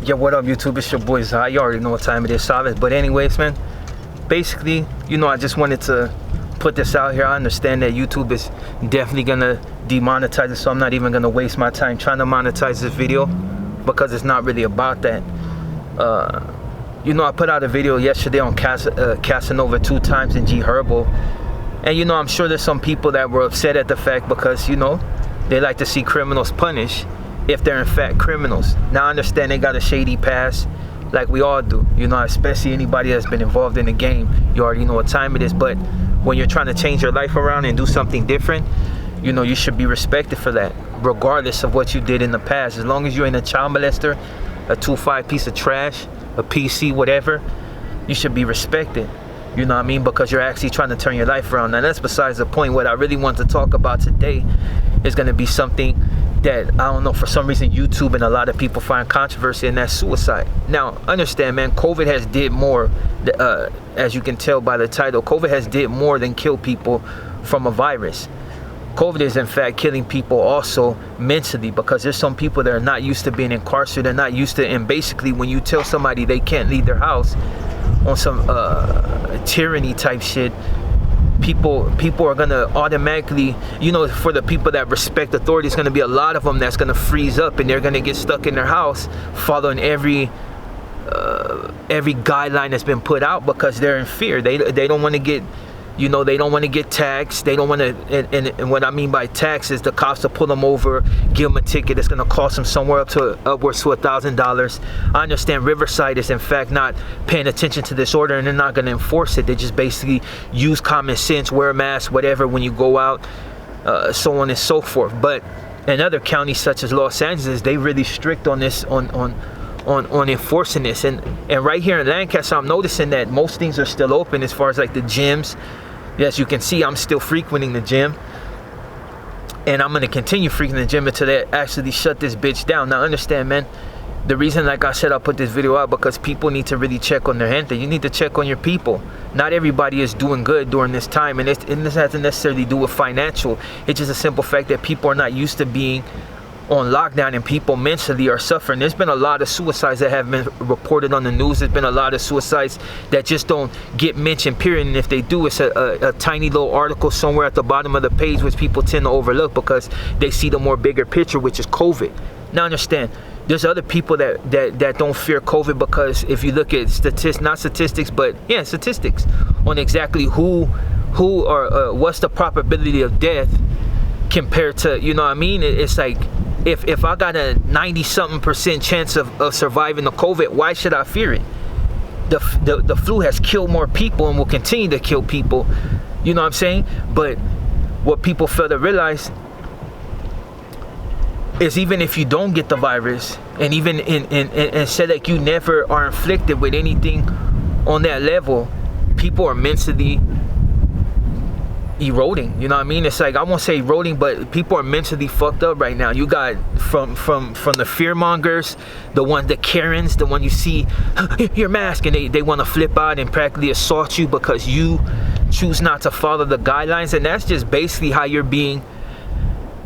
Yo, what up, YouTube? It's your boy Zai. You already know what time it is, Savage. But anyways, man, basically, I just wanted to put this out here. I understand that YouTube is definitely gonna demonetize it, so I'm not even gonna waste my time trying to monetize this video because it's not really about that. I put out a video yesterday on Casanova 2 times and G Herbo, and I'm sure there's some people that were upset at the fact because they like to see criminals punished if they're in fact criminals. Now I understand they got a shady past like we all do, especially anybody that's been involved in the game. You already know what time it is. But when you're trying to change your life around and do something different, you should be respected for that, regardless of what you did in the past. As long as you ain't a child molester, a 2-5 piece of trash, a PC, whatever, you should be respected. You know what I mean? Because you're actually trying to turn your life around. Now that's besides the point. What I really want to talk about today is going to be something that, I don't know, for some reason YouTube and a lot of people find controversy, and that's suicide. Now understand, man, COVID has did more, as you can tell by the title, COVID has did more than kill people from a virus. COVID is in fact killing people also mentally, because there's some people that are not used to being incarcerated, they're not used to, and basically when you tell somebody they can't leave their house on some tyranny type shit, people are gonna automatically, for the people that respect authority, it's gonna be a lot of them that's gonna freeze up, and they're gonna get stuck in their house following every guideline that's been put out because they're in fear. They don't want to get, they don't want to get taxed. They don't want to, and what I mean by tax is the cops will pull them over, give them a ticket. It's going to cost them somewhere upwards to $1,000. I understand Riverside is in fact not paying attention to this order, and they're not going to enforce it. They just basically use common sense, wear a mask, whatever, when you go out, so on and so forth. But in other counties such as Los Angeles, they really strict on this, on enforcing this. And right here in Lancaster, I'm noticing that most things are still open as far as like the gyms. As you can see, I'm still frequenting the gym, and I'm going to continue frequenting the gym until they actually shut this bitch down. Now understand, man, the reason, like I said, I put this video out because people need to really check on their gente. You need to check on your people. Not everybody is doing good during this time, and this hasn't necessarily do with financial. It's just a simple fact that people are not used to being on lockdown, and people mentally are suffering. There's been a lot of suicides that have been reported on the news. There's been a lot of suicides that just don't get mentioned, period. And if they do, it's a tiny little article somewhere at the bottom of the page, which people tend to overlook because they see the more bigger picture, which is COVID. Now understand, there's other people that don't fear COVID, because if you look at statistics on exactly who or what's the probability of death compared to, it's like, if I got a 90-something% chance of surviving the COVID, why should I fear it? The flu has killed more people and will continue to kill people. You know what I'm saying? But what people fail to realize is, even if you don't get the virus, and even and say like you never are inflicted with anything on that level, people are mentally eroding. You know what I mean? It's like, I won't say eroding, but people are mentally fucked up right now. You got from the fear mongers, the Karens, the one you see your mask, and they want to flip out and practically assault you because you choose not to follow the guidelines. And that's just basically how you're being,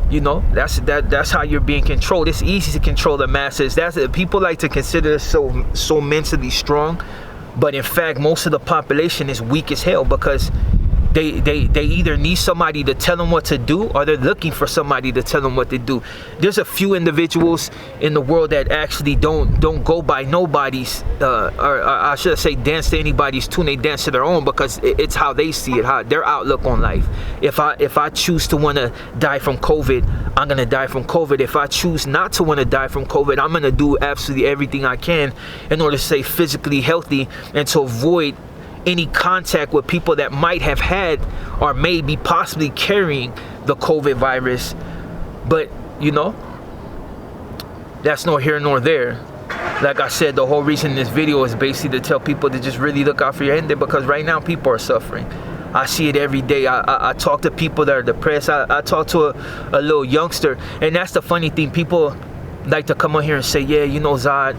that's how you're being controlled. It's easy to control the masses. People like to consider so mentally strong, but in fact most of the population is weak as hell, because they either need somebody to tell them what to do, or they're looking for somebody to tell them what to do. There's a few individuals in the world that actually don't go by nobody's, or I should say dance to anybody's tune. They dance to their own, because it's how they see it, how their outlook on life. If I choose to want to die from COVID, I'm going to die from COVID. If I choose not to want to die from COVID, I'm going to do absolutely everything I can in order to stay physically healthy and to avoid any contact with people that might have had or maybe possibly carrying the COVID virus. But that's no here nor there. Like I said, the whole reason this video is basically to tell people to just really look out for your end, because right now people are suffering. I see it every day. I talk to people that are depressed. I talk to a little youngster, and that's the funny thing. People like to come on here and say, yeah, Zod,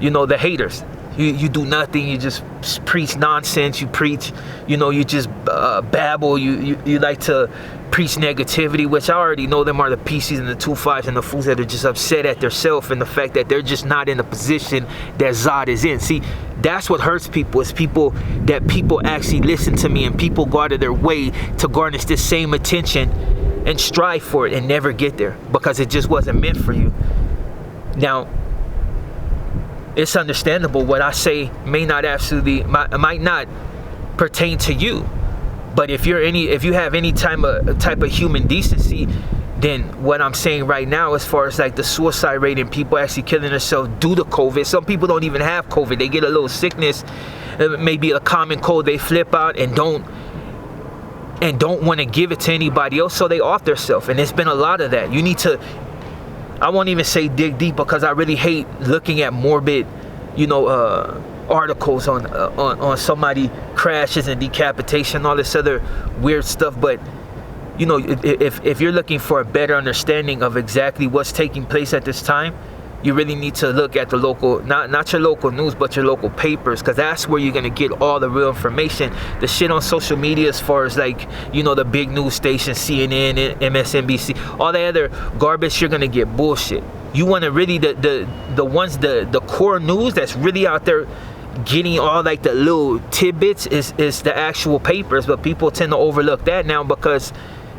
the haters. You do nothing. You just preach nonsense. You preach, you just babble. You like to preach negativity, which I already know them are the PCs and the 2.5s and the fools that are just upset at themselves and the fact that they're just not in the position that Zod is in. See, that's what hurts people. Is people actually listen to me and people go out of their way to garnish this same attention and strive for it and never get there because it just wasn't meant for you. Now, it's understandable what I say might not pertain to you, but if you have any type of human decency, then what I'm saying right now, as far as like the suicide rate and people actually killing themselves due to COVID, some people don't even have COVID. They get a little sickness, maybe a common cold, they flip out and don't want to give it to anybody else, so they off themselves. And there's been a lot of that. You need to, I won't even say dig deep because I really hate looking at morbid, articles on somebody crashes and decapitation, all this other weird stuff. But if you're looking for a better understanding of exactly what's taking place at this time, you really need to look at the local, not your local news, but your local papers, because that's where you're going to get all the real information. The shit on social media, as far as like, the big news stations, CNN, MSNBC, all the other garbage, you're going to get bullshit. You want to really, the core news that's really out there getting all like the little tidbits is the actual papers, but people tend to overlook that now because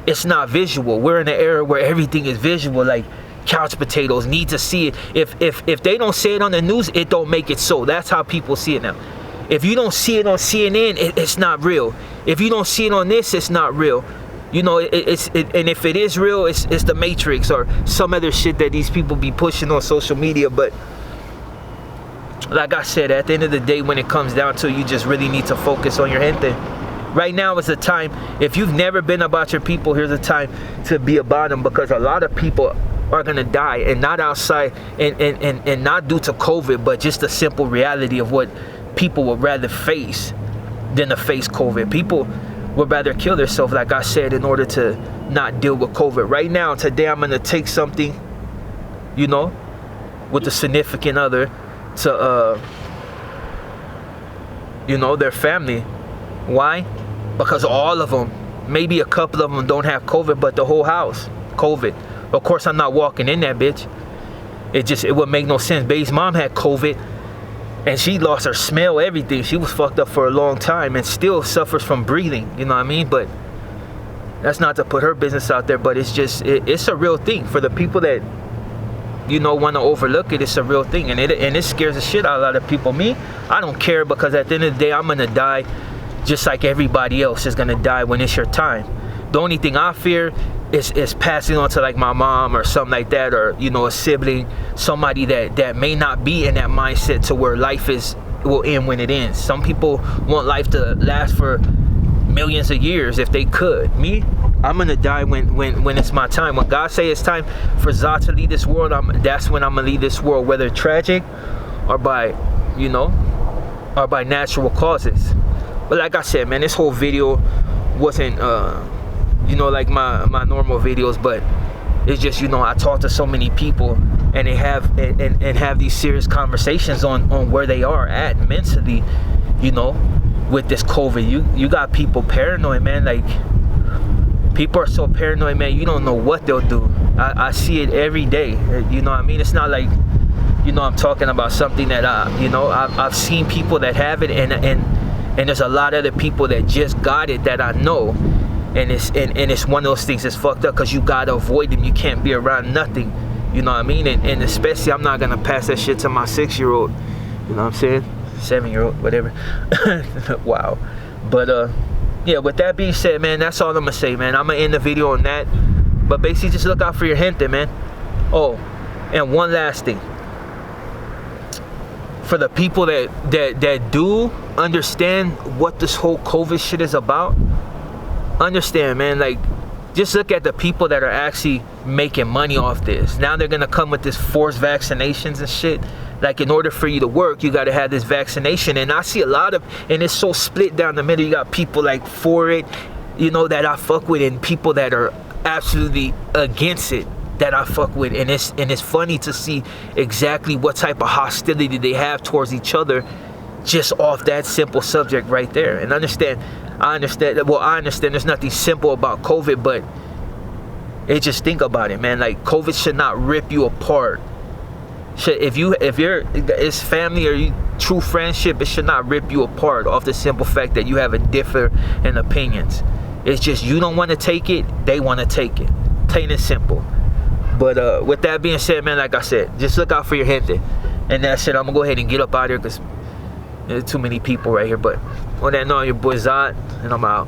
it's not visual. We're in an era where everything is visual, like couch potatoes need to see it. If they don't say it on the news, it don't make it so. That's how people see it now. If you don't see it on CNN, it's not real. If you don't see it on this, it's not real. And if it is real, it's the Matrix or some other shit that these people be pushing on social media. But like I said, at the end of the day, when it comes down to it, you just really need to focus on your gente. Right now is the time. If you've never been about your people, here's the time to be about them, because a lot of people are gonna die, and not outside and not due to COVID, but just the simple reality of what people would rather face than to face COVID. People would rather kill themselves, like I said, in order to not deal with COVID. Right now, today, I'm gonna take something, with a significant other to their family. Why? Because all of them, maybe a couple of them don't have COVID, but the whole house COVID. Of course, I'm not walking in that bitch. It would make no sense. Babe's mom had COVID and she lost her smell, everything. She was fucked up for a long time and still suffers from breathing, you know what I mean? But that's not to put her business out there, but it's just, it's a real thing. For the people that, want to overlook it, it's a real thing. And it scares the shit out of a lot of people. Me, I don't care, because at the end of the day, I'm going to die just like everybody else is going to die when it's your time. The only thing I fear is passing on to like my mom or something like that, or a sibling, somebody that may not be in that mindset to where life will end when it ends. Some people want life to last for millions of years if they could. Me, I'm gonna die when it's my time. When God say it's time for Zod to lead this world, that's when I'm gonna lead this world, whether tragic or by natural causes. But like I said, man, this whole video wasn't like my normal videos, but it's just, I talk to so many people and they have and have these serious conversations on where they are at mentally, with this COVID. You got people paranoid, man. Like, people are so paranoid, man, you don't know what they'll do. I see it every day, you know what I mean? It's not like, I'm talking about something that I've seen people that have it, and there's a lot of other people that just got it that I know. And it's one of those things that's fucked up, because you gotta avoid them. You can't be around nothing, you know what I mean? And especially, I'm not gonna pass that shit to my 6-year-old, you know what I'm saying? 7-year-old, whatever. Wow. But yeah, with that being said, man, that's all I'm gonna say, man. I'm gonna end the video on that. But basically, just look out for your gente, man. Oh, and one last thing. For the people that do understand what this whole COVID shit is about, understand, man, like, just look at the people that are actually making money off this. Now they're gonna come with this forced vaccinations and shit. Like, in order for you to work, you gotta have this vaccination. And I see a lot of, and it's so split down the middle. You got people like for it, that I fuck with, and people that are absolutely against it that I fuck with. And it's funny to see exactly what type of hostility they have towards each other just off that simple subject right there. And I understand there's nothing simple about COVID, but just think about it, man. Like, COVID should not rip you apart. If it's family or true friendship, it should not rip you apart off the simple fact that you have a different opinions. It's just you don't want to take it, they want to take it. Plain and simple. But with that being said, man, like I said, just look out for your gente. And that's it. I'm gonna go ahead and get up out here because there's too many people right here. But on that note, your boy Zod, and I'm out.